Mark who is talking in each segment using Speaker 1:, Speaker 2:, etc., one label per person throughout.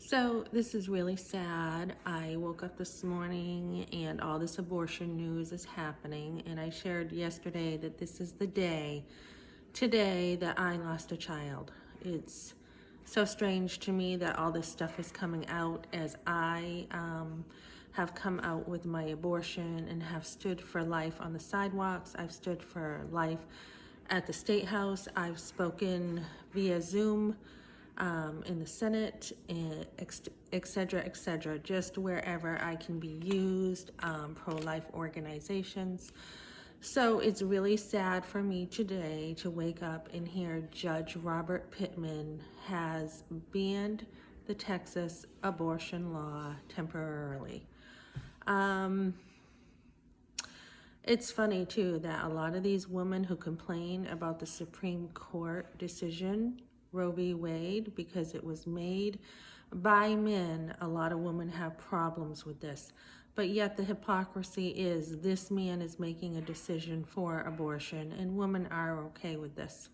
Speaker 1: So this is really sad. I woke up this morning and all this abortion news is happening, and I shared yesterday that this is the day today that I lost a child. It's so strange to me that all this stuff is coming out as I have come out with my abortion and have stood for life on the sidewalks. I've stood for life at the State House. I've spoken via Zoom in the Senate, etc., just wherever I can be used, pro-life organizations. So it's really sad for me today to wake up and hear Judge Robert Pitman has banned the Texas abortion law temporarily. It's funny too that a lot of these women who complain about the Supreme Court decision, Roe v. Wade, because it was made by men, a lot of women have problems with this. But yet the hypocrisy is this man is making a decision for abortion and women are okay with this.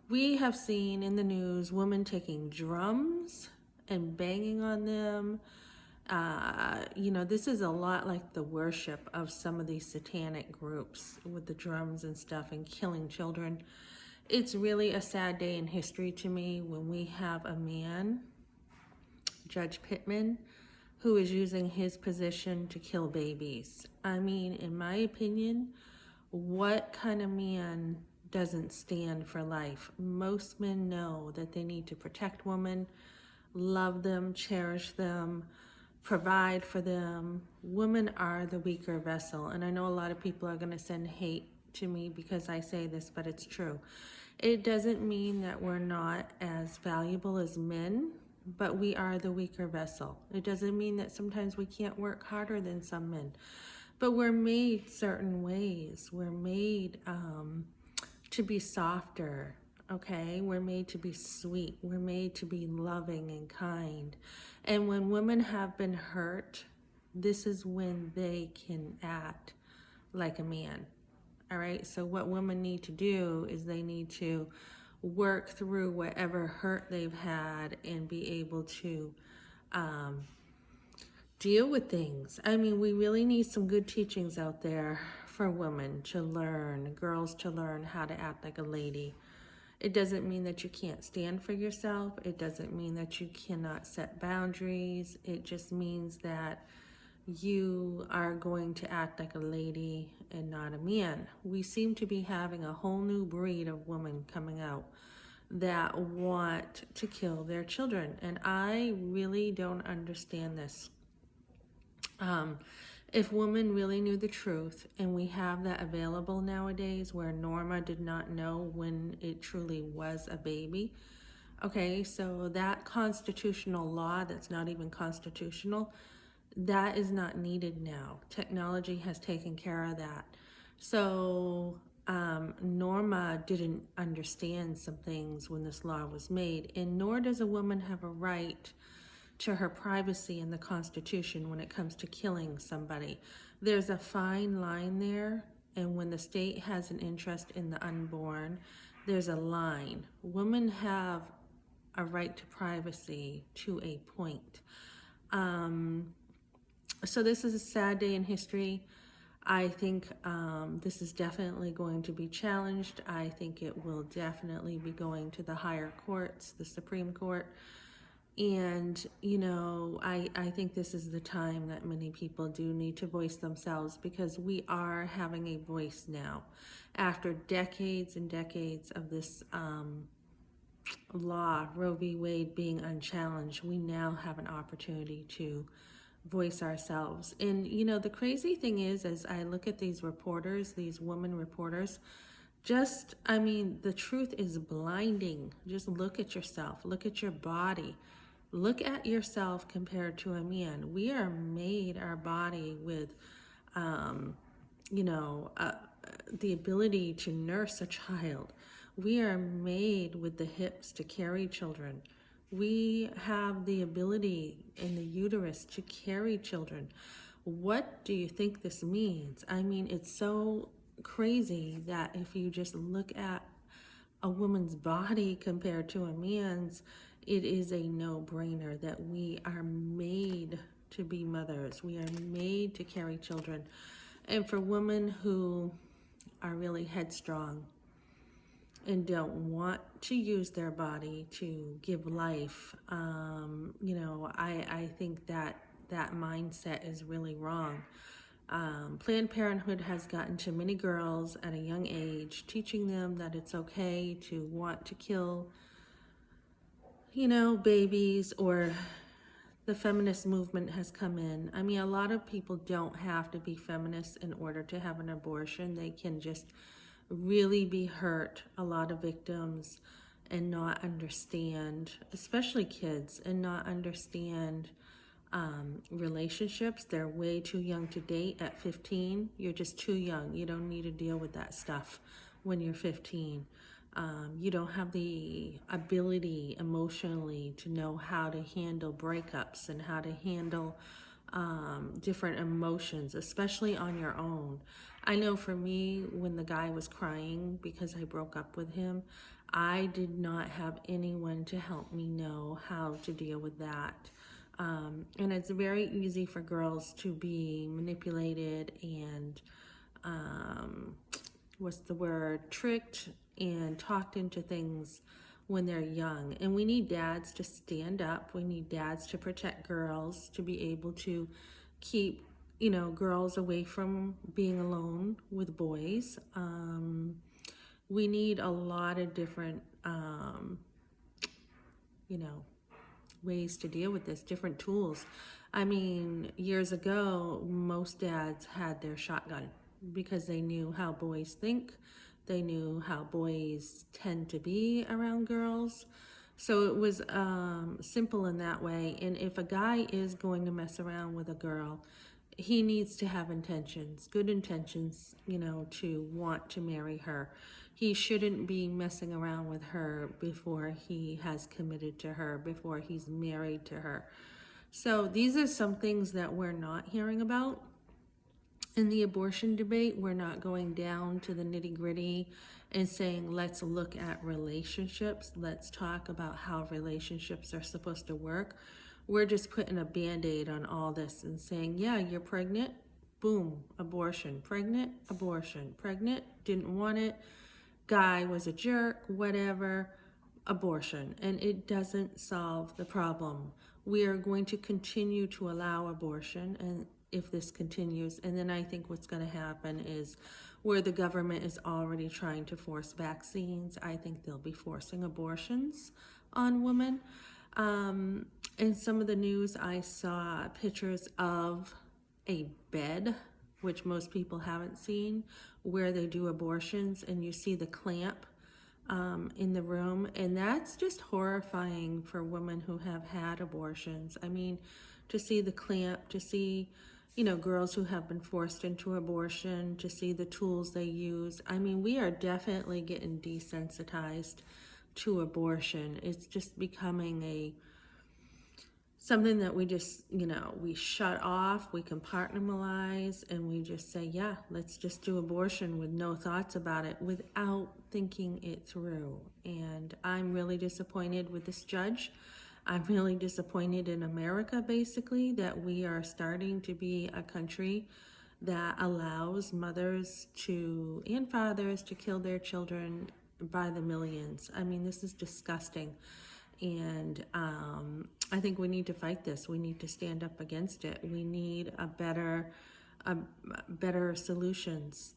Speaker 1: We have seen in the news women taking drums and banging on them. This is a lot like the worship of some of these satanic groups with the drums and stuff and killing children. It's really a sad day in history to me when we have a man, Judge Pitman, who is using his position to kill babies. I mean, in my opinion, what kind of man doesn't stand for life? Most men know that they need to protect women, love them, cherish them, provide for them. Women are the weaker vessel. And I know a lot of people are going to send hate to me because I say this, but it's true. It doesn't mean that we're not as valuable as men, but we are the weaker vessel. It doesn't mean that sometimes we can't work harder than some men, but we're made certain ways. We're made to be softer, okay? We're made to be sweet. We're made to be loving and kind. And when women have been hurt, this is when they can act like a man. All right, so what women need to do is they need to work through whatever hurt they've had and be able to deal with things. I mean, we really need some good teachings out there for women to learn, girls to learn how to act like a lady. It doesn't mean that you can't stand for yourself. It doesn't mean that you cannot set boundaries. It just means that you are going to act like a lady and not a man. We seem to be having a whole new breed of women coming out that want to kill their children. And I really don't understand this. If women really knew the truth, and we have that available nowadays where Norma did not know when it truly was a baby. Okay, so that constitutional law that's not even constitutional, that is not needed now. Technology has taken care of that. So Norma didn't understand some things when this law was made, and nor does a woman have a right to her privacy in the Constitution when it comes to killing somebody. There's a fine line there, and when the state has an interest in the unborn, there's a line. Women have a right to privacy to a point. So this is a sad day in history. I think this is definitely going to be challenged. I think it will definitely be going to the higher courts, the Supreme Court. And, I think this is the time that many people do need to voice themselves, because we are having a voice now. After decades and decades of this law, Roe v. Wade, being unchallenged, we now have an opportunity to voice ourselves. And, the crazy thing is, as I look at these reporters, these women reporters, the truth is blinding. Just look at yourself, look at your body. Look at yourself compared to a man. We are made, our body, with, the ability to nurse a child. We are made with the hips to carry children. We have the ability in the uterus to carry children. What do you think this means? I mean, it's so crazy that if you just look at a woman's body compared to a man's, it is a no-brainer that we are made to be mothers. We are made to carry children. And for women who are really headstrong and don't want to use their body to give life, I think that mindset is really wrong. Planned Parenthood has gotten to many girls at a young age, teaching them that it's okay to want to kill, babies, or the feminist movement has come in. I mean, a lot of people don't have to be feminists in order to have an abortion. They can just really be hurt, a lot of victims, and not understand, especially kids, and not understand relationships. They're way too young to date at 15. You're just too young. You don't need to deal with that stuff when you're 15. You don't have the ability emotionally to know how to handle breakups and how to handle different emotions, especially on your own. I know for me, when the guy was crying because I broke up with him, I did not have anyone to help me know how to deal with that. And it's very easy for girls to be manipulated and, tricked and talked into things when they're young. And we need dads to stand up. We need dads to protect girls, to be able to keep, girls away from being alone with boys. We need a lot of different, ways to deal with this, different tools. I mean, years ago, most dads had their shotgun because they knew how boys think. They knew how boys tend to be around girls. So it was simple in that way. And if a guy is going to mess around with a girl, he needs to have intentions, good intentions, to want to marry her. He shouldn't be messing around with her before he has committed to her, before he's married to her. So these are some things that we're not hearing about in the abortion debate. We're not going down to the nitty-gritty and saying, let's look at relationships. Let's talk about how relationships are supposed to work. We're just putting a Band-Aid on all this and saying, yeah, you're pregnant, boom, abortion. Pregnant, abortion. Pregnant, didn't want it, guy was a jerk, whatever, abortion. And it doesn't solve the problem. We are going to continue to allow abortion, and if this continues, and then I think what's going to happen is where the government is already trying to force vaccines, I think they'll be forcing abortions on women. In some of the news, I saw pictures of a bed, which most people haven't seen, where they do abortions, and you see the clamp in the room, and that's just horrifying for women who have had abortions. I mean, to see the clamp, to see, girls who have been forced into abortion, to see the tools they use. I mean, we are definitely getting desensitized to abortion. It's just becoming something that we just, we shut off, we compartmentalize, and we just say, yeah, let's just do abortion with no thoughts about it, without thinking it through. And I'm really disappointed with this judge. I'm really disappointed in America, basically, that we are starting to be a country that allows mothers and fathers to kill their children by the millions. I mean, this is disgusting. And I think we need to fight this. We need to stand up against it. We need better solutions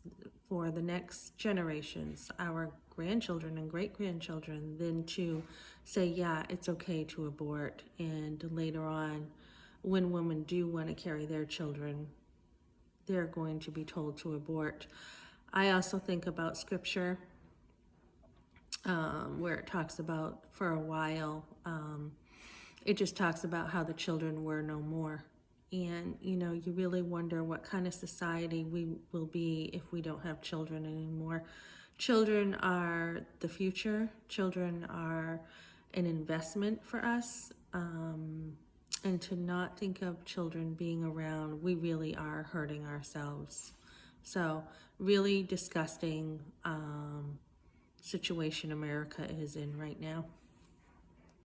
Speaker 1: for the next generations, our grandchildren and great-grandchildren, than to say, yeah, it's okay to abort. And later on, when women do want to carry their children, they're going to be told to abort. I also think about scripture, where it talks about, for a while, it just talks about how the children were no more. And, you really wonder what kind of society we will be if we don't have children anymore. Children are the future. Children are an investment for us. And to not think of children being around, we really are hurting ourselves. So, really disgusting situation America is in right now.